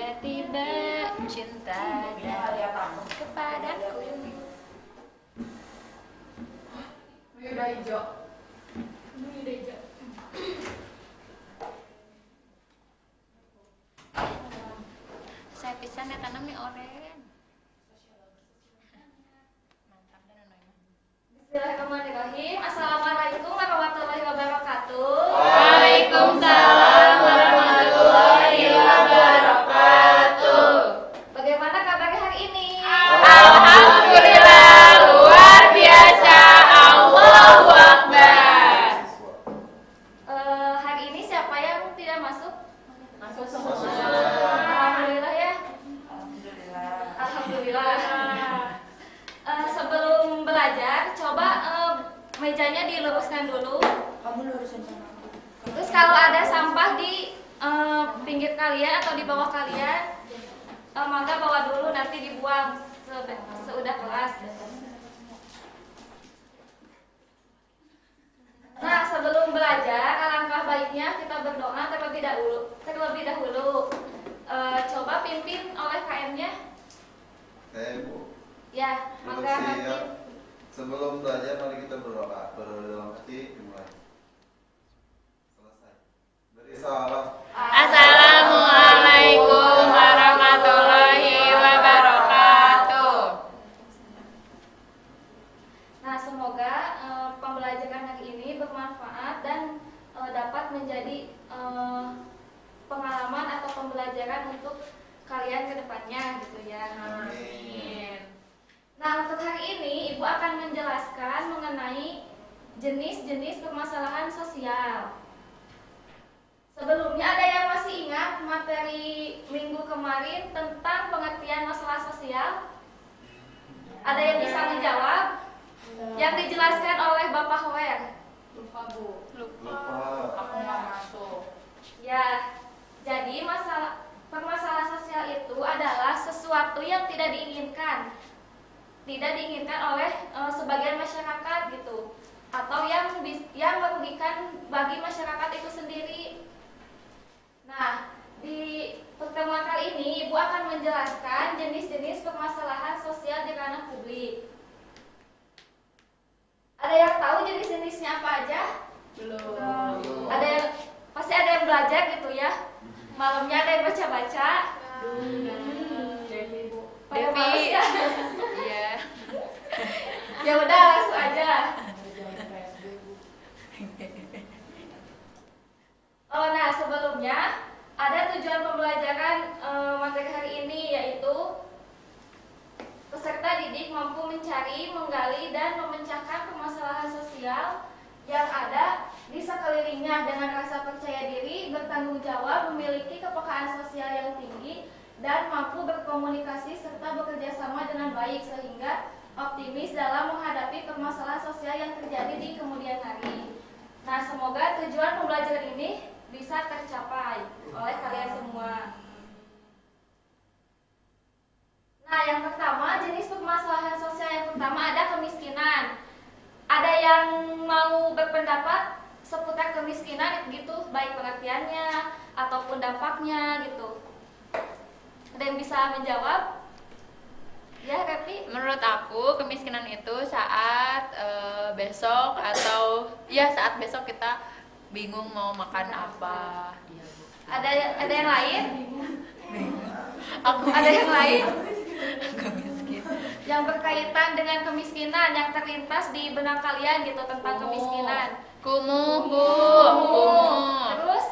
tiba-tiba cinta datang kepadaku. Udah hijau. Saya pisan ya tanamnya oren. Mantap dan nono. Bismillahirrahmanirrahim. Assalamualaikum warahmatullahi wabarakatuh. Waalaikumsalam warahmatullahi wabarakatuh. Bagaimana kabarnya hari ini? Alhamdulillah luar biasa. Allahu Akbar. Hari ini siapa yang tidak masuk? Masuk semua. Alhamdulillah ya. Alhamdulillah. Sebelum belajar, coba mejanya diluruskan dulu. Kamu lurusin sama aku. Terus kalau ada sampah di pinggir kalian atau di bawah kalian, maka bawa dulu, nanti dibuang seudah kelas. Nah, sebelum belajar, alangkah baiknya kita berdoa terlebih dahulu. Coba pimpin oleh KM-nya. Bu. Ya, maka Introduksi, nanti. ya. Sebelum belajar mari kita berdoa. Berdoa dalam hati dimulai. Selesai. Beri salam. Assalamualaikum warahmatullahi wabarakatuh. Nah, semoga pembelajaran hari ini bermanfaat dan dapat menjadi pengalaman atau pembelajaran untuk kalian ke depannya gitu ya. Amin. Nah, untuk hari ini Ibu akan menjelaskan mengenai jenis-jenis permasalahan sosial. Sebelumnya ada yang masih ingat materi minggu kemarin tentang pengertian masalah sosial? Ada yang bisa menjawab? Yang dijelaskan oleh Bapak Hoer. Lupa Bu. Lupa. Aku nggak masuk. Ya, jadi permasalahan sosial itu adalah sesuatu yang tidak diinginkan oleh sebagian masyarakat gitu, atau yang merugikan bagi masyarakat itu sendiri. Nah, di pertemuan kali ini Ibu akan menjelaskan jenis-jenis permasalahan sosial di ranah publik. Ada yang tahu jenis-jenisnya apa aja? Belum. Pasti ada yang belajar gitu ya. Malamnya ada yang baca-baca. Jadi Bu. Pada Devi. males ya? Iya. Ya udah, langsung aja. Nah, sebelumnya ada tujuan pembelajaran materi hari ini, yaitu peserta didik mampu mencari, menggali, dan memecahkan permasalahan sosial yang ada di sekelilingnya dengan rasa percaya diri, bertanggung jawab, memiliki kepekaan sosial yang tinggi, dan mampu berkomunikasi serta bekerja sama dengan baik sehingga optimis dalam menghadapi permasalahan sosial yang terjadi di kemudian hari. Nah, semoga tujuan pembelajaran ini bisa tercapai oleh kalian semua. Nah, yang pertama, jenis permasalahan sosial yang pertama ada kemiskinan. Ada yang mau berpendapat seputar kemiskinan gitu, baik pengertiannya ataupun dampaknya gitu. Ada yang bisa menjawab? Ya, Repi. Menurut aku kemiskinan itu saat besok atau ya saat besok kita bingung mau makan apa. Iya, Bu. Ada yang lain? Aku Ada yang lain? Aku miskin. Yang berkaitan dengan kemiskinan yang terlintas di benak kalian gitu tentang kemiskinan. Kumuh, Bu. Kumuh. Terus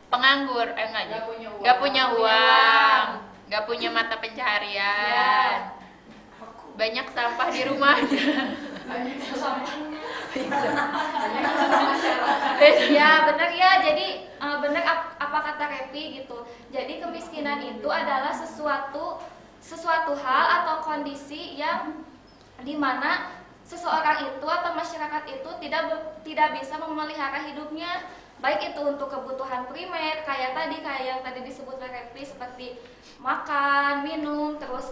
Penganggur, enggak Nggak punya uang. Nggak punya uang. Nggak punya mata pencaharian. ya, Banyak sampah di rumahnya. ya benar ya. Jadi benar apa kata Repi gitu. Jadi kemiskinan itu adalah sesuatu hal atau kondisi yang dimana seseorang itu atau masyarakat itu tidak bisa memelihara hidupnya, baik itu untuk kebutuhan primer kayak yang tadi disebut oleh Repi seperti makan, minum, terus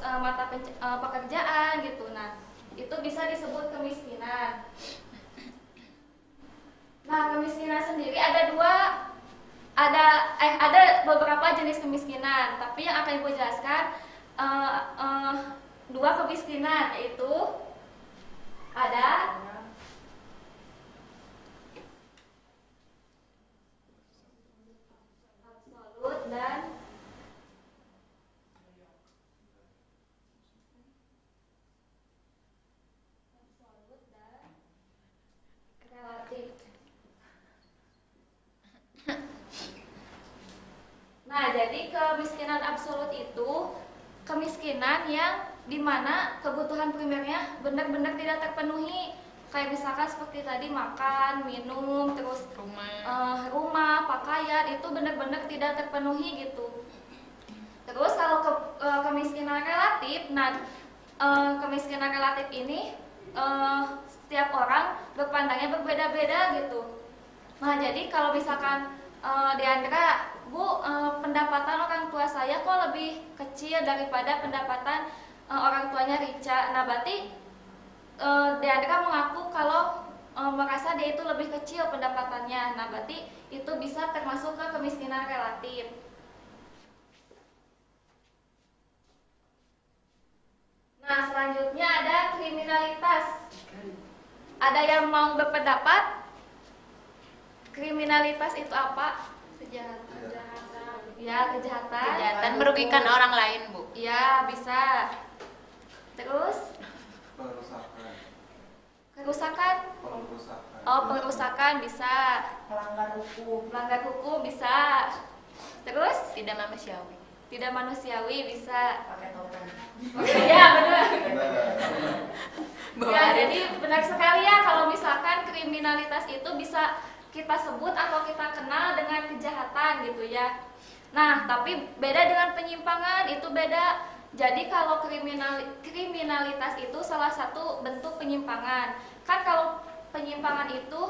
pekerjaan gitu. Nah, itu bisa disebut kemiskinan. Nah, kemiskinan sendiri ada ada beberapa jenis kemiskinan, tapi yang akan Ibu jelaskan dua kemiskinan, yaitu ada absolut dan relatif. Nah, jadi kemiskinan absolut itu kemiskinan yang dimana kebutuhan primernya benar-benar tidak terpenuhi, kayak misalkan seperti tadi makan, minum, terus rumah, pakaian itu benar-benar tidak terpenuhi gitu. Terus kalau kemiskinan relatif, nah kemiskinan relatif ini setiap orang berpandangnya berbeda-beda gitu. Nah, jadi kalau misalkan Diandra, Bu, pendapatan orang tua saya kok lebih kecil daripada pendapatan orang tuanya Rica. Nah, berarti Diandra mengaku kalau merasa dia itu lebih kecil pendapatannya. Nah, berarti itu bisa termasuk ke kemiskinan relatif. Nah, selanjutnya ada kriminalitas. Ada yang mau berpendapat? Kriminalitas itu apa? Ya, kejahatan. Kejahatan merugikan orang lain, Bu. Ya, bisa. Terus Perusakan. kerusakan. Oh, perusakan bisa. Melanggar hukum bisa. Terus Tidak manusiawi. tidak manusiawi bisa. Pakai topeng. Iya, benar. Bahwa Ya, ada- jadi benar sekali ya kalau misalkan kriminalitas itu bisa kita sebut atau kita kenal dengan kejahatan gitu ya. Nah, tapi beda dengan penyimpangan, itu beda. Jadi kalau kriminalitas itu salah satu bentuk penyimpangan. Kan kalau penyimpangan itu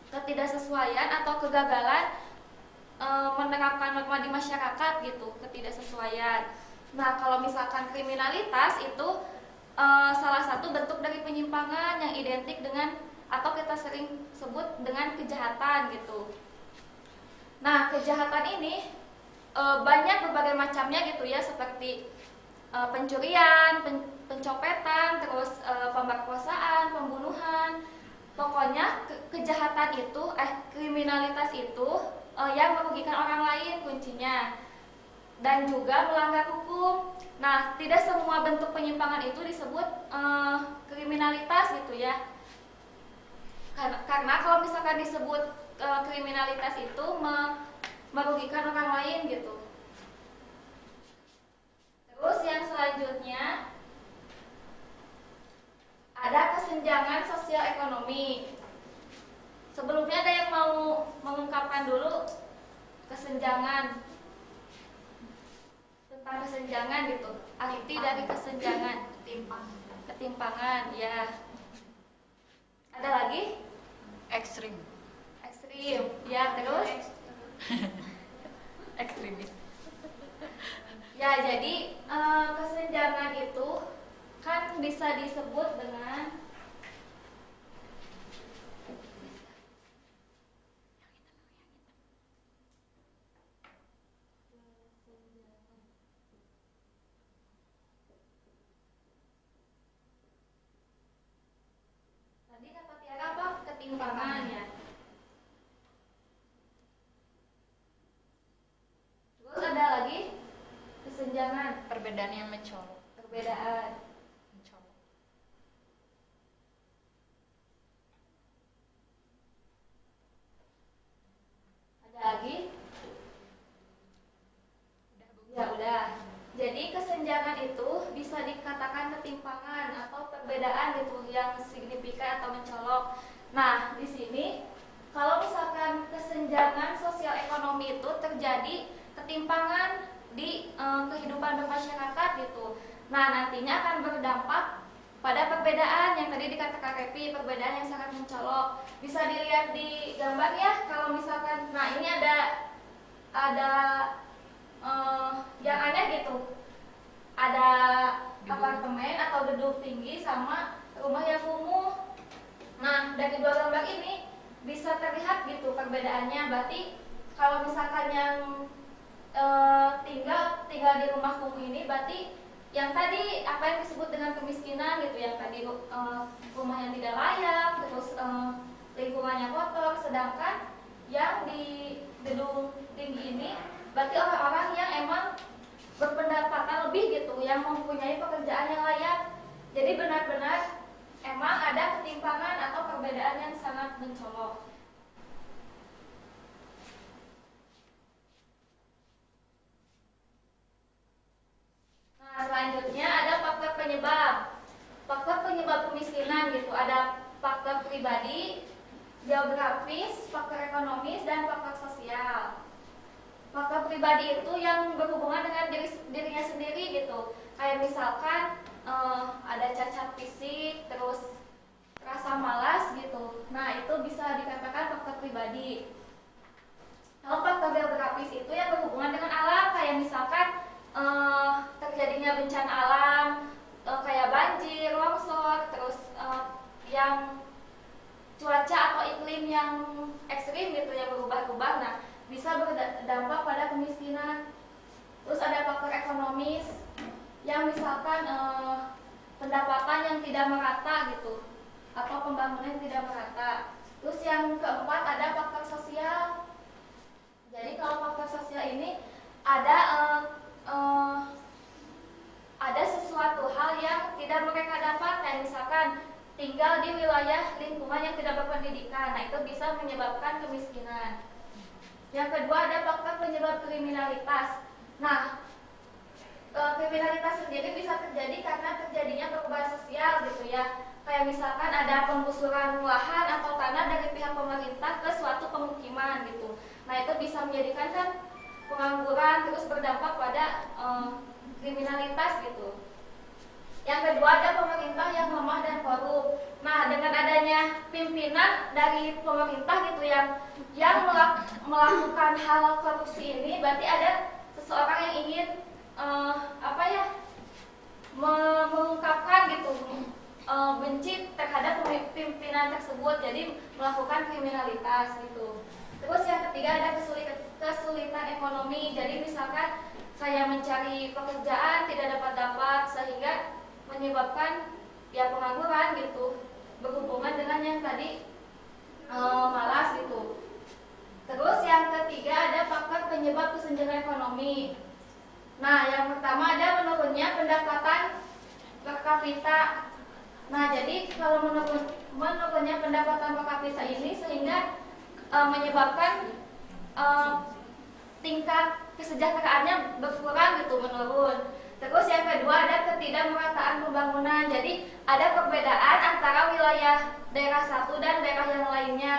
ketidaksesuaian atau kegagalan menerapkan norma di masyarakat gitu, ketidaksesuaian. Nah, kalau misalkan kriminalitas itu salah satu bentuk dari penyimpangan yang identik dengan atau kita sering sebut dengan kejahatan gitu. Nah, kejahatan ini banyak berbagai macamnya gitu ya, seperti pencurian, pencopetan, terus pemerkosaan, pembunuhan. Pokoknya kejahatan itu, kriminalitas itu yang merugikan orang lain kuncinya. Dan juga melanggar hukum. Nah, tidak semua bentuk penyimpangan itu disebut kriminalitas gitu ya. Karena kalau misalkan disebut kriminalitas itu merugikan orang lain gitu. Terus yang selanjutnya ada kesenjangan sosial ekonomi. Sebelumnya ada yang mau mengungkapkan dulu kesenjangan, tentang kesenjangan gitu, arti dari kesenjangan. Ketimpangan ya. Ada lagi? Ekstrim. Ya, terus Ekstremis. ya, jadi kesenjangan itu kan bisa disebut dengan tadi kata Tiara apa? Ketimpangan ya. Terus ada lagi kesenjangan, Perbedaan yang mencolok. perbedaan. Mencolok. Ada lagi? Ya udah. Jadi kesenjangan itu bisa dikatakan ketimpangan atau perbedaan gitu yang signifikan atau mencolok. Nah, di sini kalau misalkan kesenjangan sosial ekonomi itu terjadi ketimpangan di kehidupan bermasyarakat gitu. Nah, nantinya akan berdampak pada perbedaan yang tadi dikatakan Repi, perbedaan yang sangat mencolok. Bisa dilihat di gambar ya, kalau misalkan, nah ini ada yang aneh gitu. Ada apartemen atau gedung tinggi sama rumah yang kumuh. Nah, dari dua gambar ini bisa terlihat gitu perbedaannya. Berarti kalau misalkan yang tinggal di rumah kumuh ini berarti yang tadi apa yang disebut dengan kemiskinan gitu, yang tadi rumah yang tidak layak, terus lingkungannya kotor. Sedangkan yang di gedung tinggi ini berarti orang-orang yang emang berpendapatan lebih gitu, yang mempunyai pekerjaan yang layak. Jadi benar-benar emang ada ketimpangan atau perbedaan yang sangat mencolok. Nah, selanjutnya ada faktor penyebab. Faktor penyebab kemiskinan gitu. Ada faktor pribadi, geografis, faktor ekonomis, dan faktor sosial. Faktor pribadi itu yang berhubungan dengan dirinya sendiri gitu. Kayak misalkan ada cacat fisik, terus rasa malas gitu. Nah, itu bisa dikatakan faktor pribadi. Kalau faktor geografis itu yang berhubungan dengan alam, kayak misalkan terjadinya bencana alam, kayak banjir, longsor, terus yang cuaca atau iklim yang ekstrim gitu, yang berubah-ubah. Nah, bisa berdampak pada kemiskinan. Terus ada faktor ekonomis, yang misalkan pendapatan yang tidak merata gitu, atau pembangunan yang tidak merata. Terus yang keempat ada faktor sosial. Jadi kalau faktor sosial ini ada sesuatu hal yang tidak mereka dapat, kayak misalkan tinggal di wilayah lingkungan yang tidak berpendidikan. Nah, itu bisa menyebabkan kemiskinan. Yang kedua ada faktor penyebab kriminalitas. Nah, kriminalitas sendiri bisa terjadi karena terjadinya perubahan sosial gitu ya. Kayak misalkan ada penggusuran lahan atau tanah dari pihak pemerintah ke suatu pemukiman gitu. Nah, itu bisa menjadikan kan pengangguran, terus berdampak pada kriminalitas gitu. Yang kedua ada pemerintah yang lemah dan korup. Nah, dengan adanya pimpinan dari pemerintah gitu yang melakukan hal korupsi ini, berarti ada seseorang yang ingin mengungkapkan gitu benci terhadap pimpinan tersebut, jadi melakukan kriminalitas gitu. Terus yang ketiga ada kesulitan ekonomi. Jadi misalkan saya mencari pekerjaan tidak dapat sehingga menyebabkan ya pengangguran gitu, berhubungan dengan yang tadi malas gitu. Terus yang ketiga ada faktor penyebab kesenjangan ekonomi. Nah, yang pertama ada menurunnya pendapatan per kapita. Nah, jadi kalau menurunnya pendapatan per kapita ini sehingga menyebabkan tingkat kesejahteraannya berkurang gitu, menurun. Terus yang kedua ada ketidakmerataan pembangunan. Jadi ada perbedaan antara wilayah daerah satu dan daerah yang lainnya.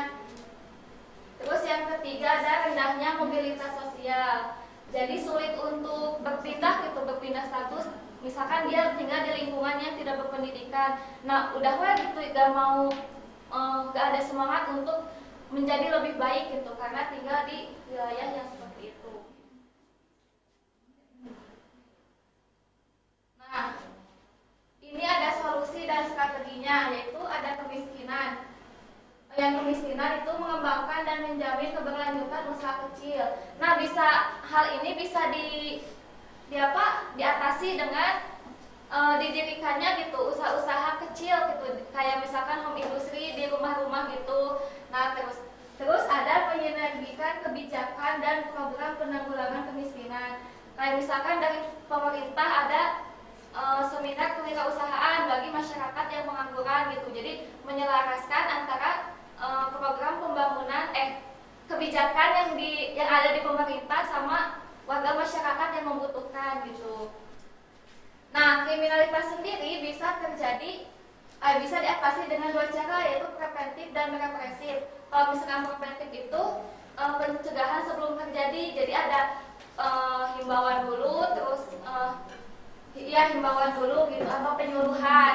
Terus yang ketiga ada rendahnya mobilitas sosial. Jadi sulit untuk berpindah status. Misalkan dia tinggal di lingkungan yang tidak berpendidikan. Nah, udah gitu gak ada semangat untuk menjadi lebih baik gitu karena tinggal di wilayah yang seperti itu. Nah, ini ada solusi dan strateginya, yaitu ada kemiskinan. Yang kemiskinan itu mengembangkan dan menjamin keberlanjutan usaha kecil. Nah, hal ini bisa diatasi dengan didirikannya gitu usaha-usaha kecil gitu, kayak misalkan home industry di rumah-rumah gitu. Nah, terus ada menyinergikan kebijakan dan program penanggulangan kemiskinan. Kayak misalkan dari pemerintah ada seminar kewirausahaan bagi masyarakat yang pengangguran gitu. Jadi menyelaraskan antara program pembangunan kebijakan yang ada di pemerintah sama warga masyarakat yang membutuhkan gitu. Nah, kriminalitas sendiri bisa diatasi dengan dua cara, yaitu preventif dan represif. Kalau misalkan preventif itu pencegahan sebelum terjadi, jadi ada himbauan dulu, terus himbauan dulu gitu, atau penyuluhan.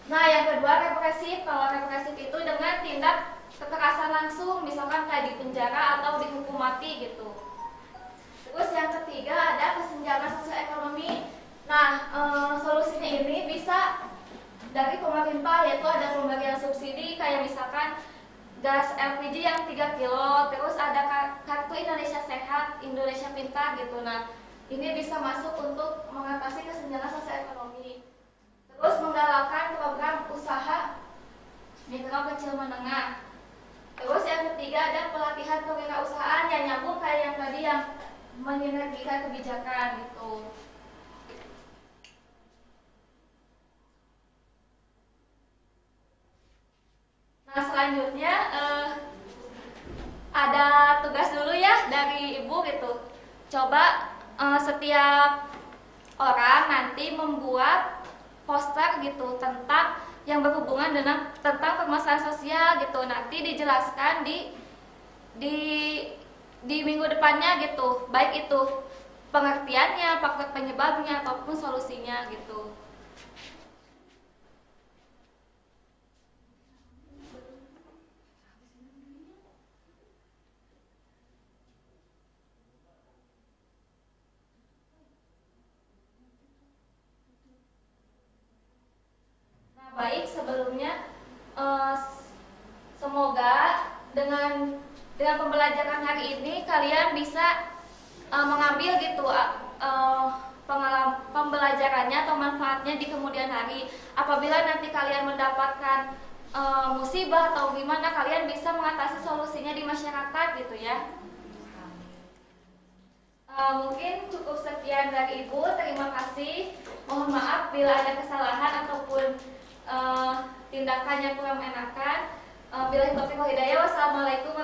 Nah, yang kedua represif. Kalau represif itu dengan tindak kekerasan langsung, misalkan kayak di penjara atau dihukum mati gitu. Terus yang ketiga ada kesenjangan sosial ekonomi. Nah, solusinya ini bisa dari pemerintah, yaitu ada pemberian subsidi, kayak misalkan gas LPG yang 3 kilo, terus ada kartu Indonesia Sehat, Indonesia Pintar gitu. Nah, ini bisa masuk untuk mengatasi kesenjangan sosial ekonomi. Terus menggalakkan program usaha mikro kecil menengah. Terus yang ketiga ada pelatihan kewirausahaan yang nyambung kayak yang tadi yang mensinergikan kebijakan gitu. Nah selanjutnya ada tugas dulu ya dari ibu gitu. Coba setiap orang nanti membuat poster gitu tentang yang berhubungan dengan tentang permasalahan sosial gitu. Nanti dijelaskan di minggu depannya gitu. Baik itu pengertiannya, faktor penyebabnya ataupun solusinya gitu. Baik, sebelumnya semoga dengan pembelajaran hari ini kalian bisa mengambil gitu pengalaman pembelajarannya atau manfaatnya di kemudian hari. Apabila nanti kalian mendapatkan musibah atau gimana, kalian bisa mengatasi solusinya di masyarakat gitu ya. Mungkin cukup sekian dari Ibu. Terima kasih. Mohon maaf bila ada kesalahan ataupun tindakan yang kurang mengenakan. Bila taufiq wal hidayah. Wassalamualaikum